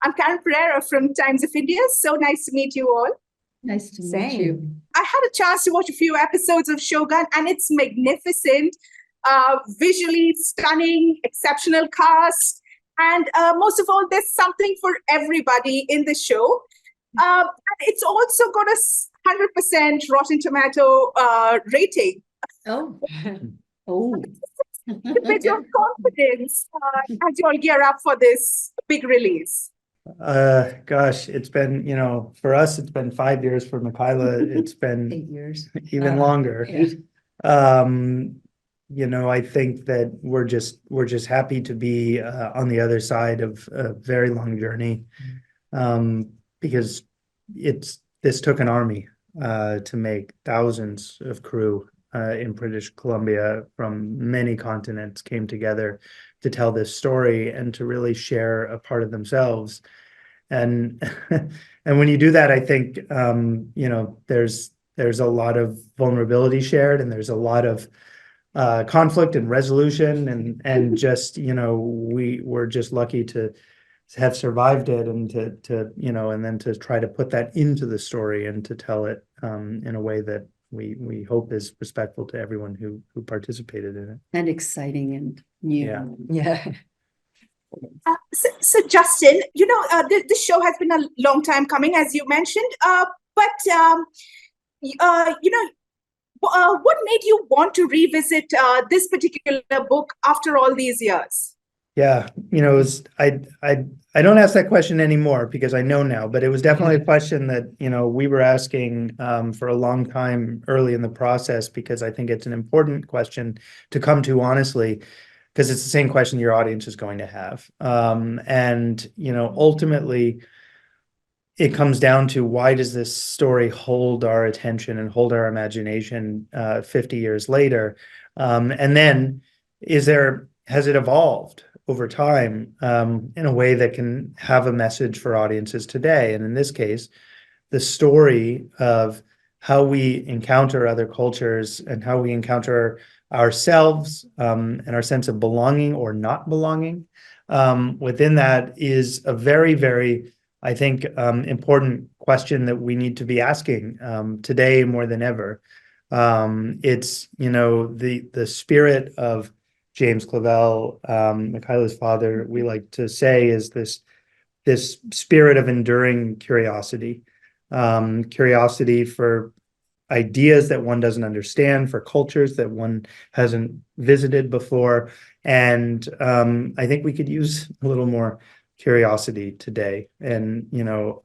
I'm Karen Pereira from Times of India. So nice to meet you all. Nice to meet you. I had a chance to watch a few episodes of Shogun, and it's magnificent, visually stunning, exceptional cast. And most of all, there's something for everybody in the show. And it's also got a 100% Rotten Tomato rating. Oh. A bit of confidence as you all gear up for this big release. Gosh, it's been, for us, it's been 5 years. For Michaela, it's been 8 years. even longer. Yeah. I think that we're just happy to be on the other side of a very long journey, because this took an army to make. Thousands of crew in British Columbia from many continents came together to tell this story and to really share a part of themselves. And and when you do that, I think there's a lot of vulnerability shared, and there's a lot of conflict and resolution, and just we're just lucky to have survived it, and to and then to try to put that into the story and to tell it in a way that we hope is respectful to everyone who participated in it. And exciting and new. Yeah. So Justin, this show has been a long time coming, as you mentioned, but what made you want to revisit this particular book after all these years? Yeah, I don't ask that question anymore because I know now, but it was definitely a question that, we were asking for a long time early in the process, because I think it's an important question to come to honestly, because it's the same question your audience is going to have. And ultimately, it comes down to, why does this story hold our attention and hold our imagination 50 years later? And then has it evolved over time in a way that can have a message for audiences today? And in this case, the story of how we encounter other cultures and how we encounter ourselves and our sense of belonging or not belonging within that is a very, very, I think, important question that we need to be asking today more than ever. It's, the spirit of James Clavell, Michaela's father, we like to say, is this spirit of enduring curiosity, curiosity for ideas that one doesn't understand, for cultures that one hasn't visited before. And I think we could use a little more curiosity today, and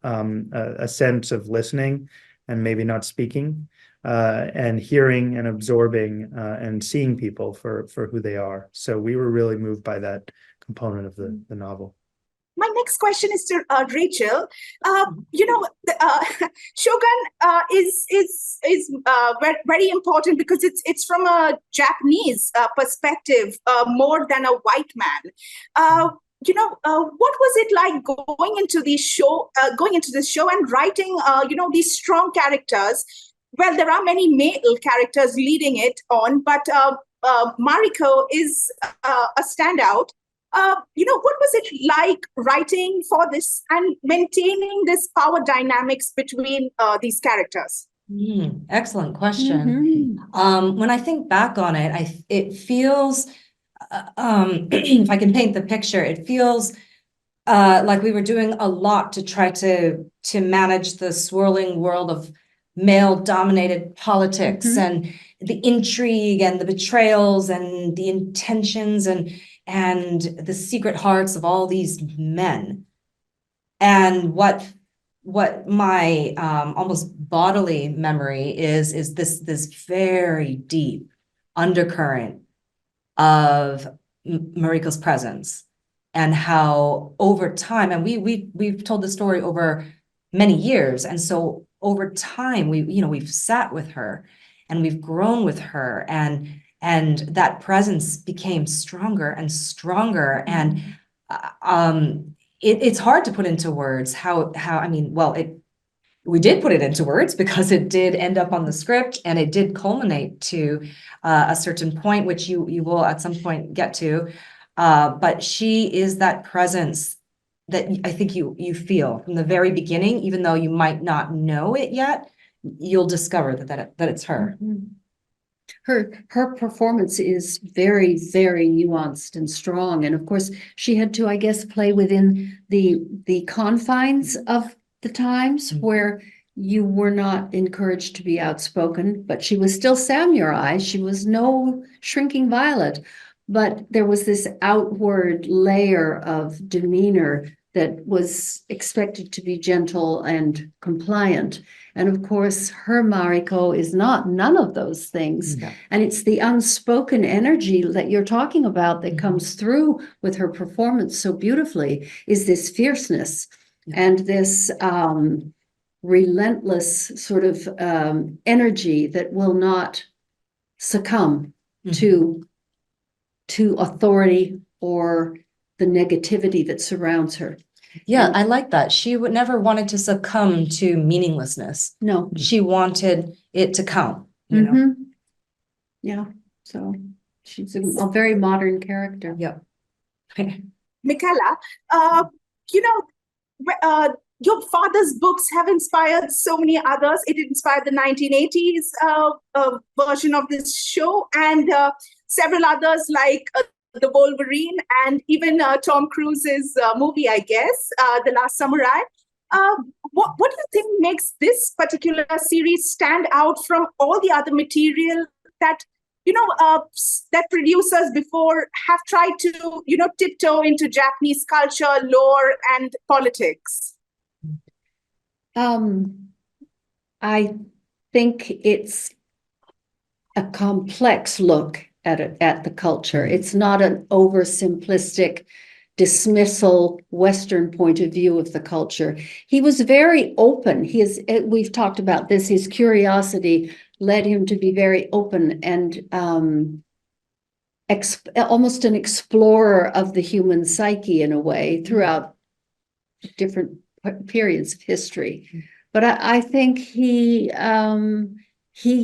a sense of listening and maybe not speaking, and hearing and absorbing and seeing people for who they are. So we were really moved by that component of the novel. My next question is to Rachel. Shogun is very important because it's from a Japanese perspective more than a white man. What was it like going into this show and writing these strong characters? Well, there are many male characters leading it on, but Mariko is a standout. What was it like writing for this and maintaining this power dynamics between these characters? Excellent question. When I think back on it, it feels, if I can paint the picture, it feels like we were doing a lot to try to manage the swirling world of male-dominated politics and the intrigue and the betrayals and the intentions and the secret hearts of all these men. And what my almost bodily memory is this very deep undercurrent of Mariko's presence, and how over time, and we've told the story over many years, and so over time we've sat with her and we've grown with her, and that presence became stronger and stronger. And it's hard to put into words how we did put it into words because it did end up on the script, and it did culminate to a certain point, which you will at some point get to. But she is that presence that I think you feel from the very beginning, even though you might not know it yet, you'll discover that it's her. Her performance is very, very nuanced and strong. And of course, she had to, I guess, play within the confines of the times where you were not encouraged to be outspoken, but she was still samurai. She was no shrinking violet, but there was this outward layer of demeanor that was expected to be gentle and compliant. And of course, her Mariko is none of those things. Yeah. And it's the unspoken energy that you're talking about that comes through with her performance so beautifully, is this fierceness and this relentless sort of energy that will not succumb to authority or the negativity that surrounds her. Yeah, I like that. She would never wanted to succumb to meaninglessness. No. She wanted it to count, you know? Yeah, so she's a very modern character. Yep. Michaela, your father's books have inspired so many others. It inspired the 1980s version of this show, and several others like The Wolverine, and even Tom Cruise's movie, I guess, The Last Samurai. What do you think makes this particular series stand out from all the other material that that producers before have tried to tiptoe into Japanese culture, lore, and politics? I think it's a complex look at the culture. It's not an oversimplistic dismissal Western point of view of the culture. He was very open. We've talked about this. His curiosity led him to be very open and almost an explorer of the human psyche in a way throughout different periods of history. But I think he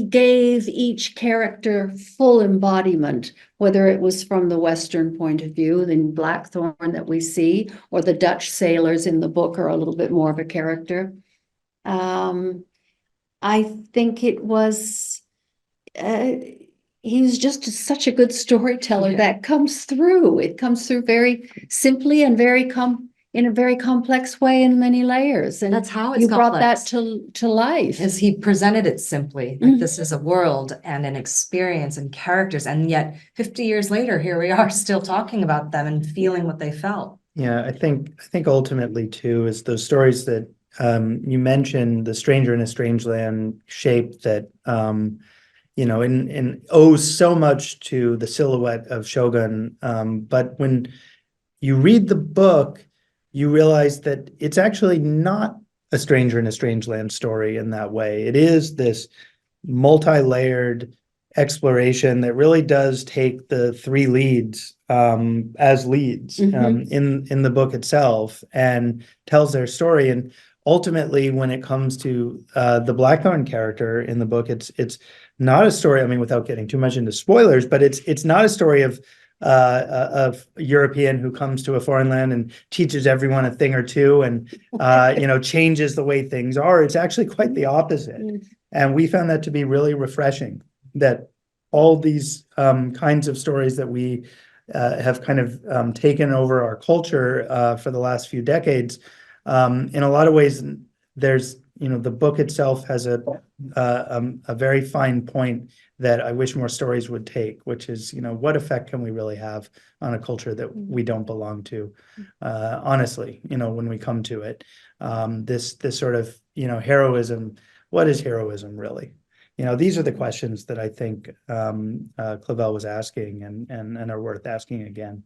gave each character full embodiment, whether it was from the Western point of view, in Blackthorn that we see, or the Dutch sailors in the book are a little bit more of a character. I think it was, he was just such a good storyteller that comes through. It comes through very simply and in a very complex way in many layers. And that's how it's you brought complex. that to life. As he presented it simply, like this is a world and an experience and characters, and yet 50 years later, here we are still talking about them and feeling what they felt. Yeah, I think ultimately too is those stories that you mentioned, the Stranger in a Strange Land shape that and owes so much to the silhouette of Shogun. But when you read the book, you realize that it's actually not a Stranger in a Strange Land story in that way. It is this multi-layered exploration that really does take the three leads as leads in the book itself and tells their story. And ultimately, when it comes to the Blackthorn character in the book, it's not a story, I mean, without getting too much into spoilers, but it's not a story of a European who comes to a foreign land and teaches everyone a thing or two and changes the way things are. It's actually quite the opposite. And we found that to be really refreshing, that all these kinds of stories that we have kind of taken over our culture for the last few decades, in a lot of ways, there's the book itself has a very fine point that I wish more stories would take, which is, what effect can we really have on a culture that we don't belong to? Honestly, when we come to it, this sort of, heroism, what is heroism really? These are the questions that I think Clavell was asking and are worth asking again.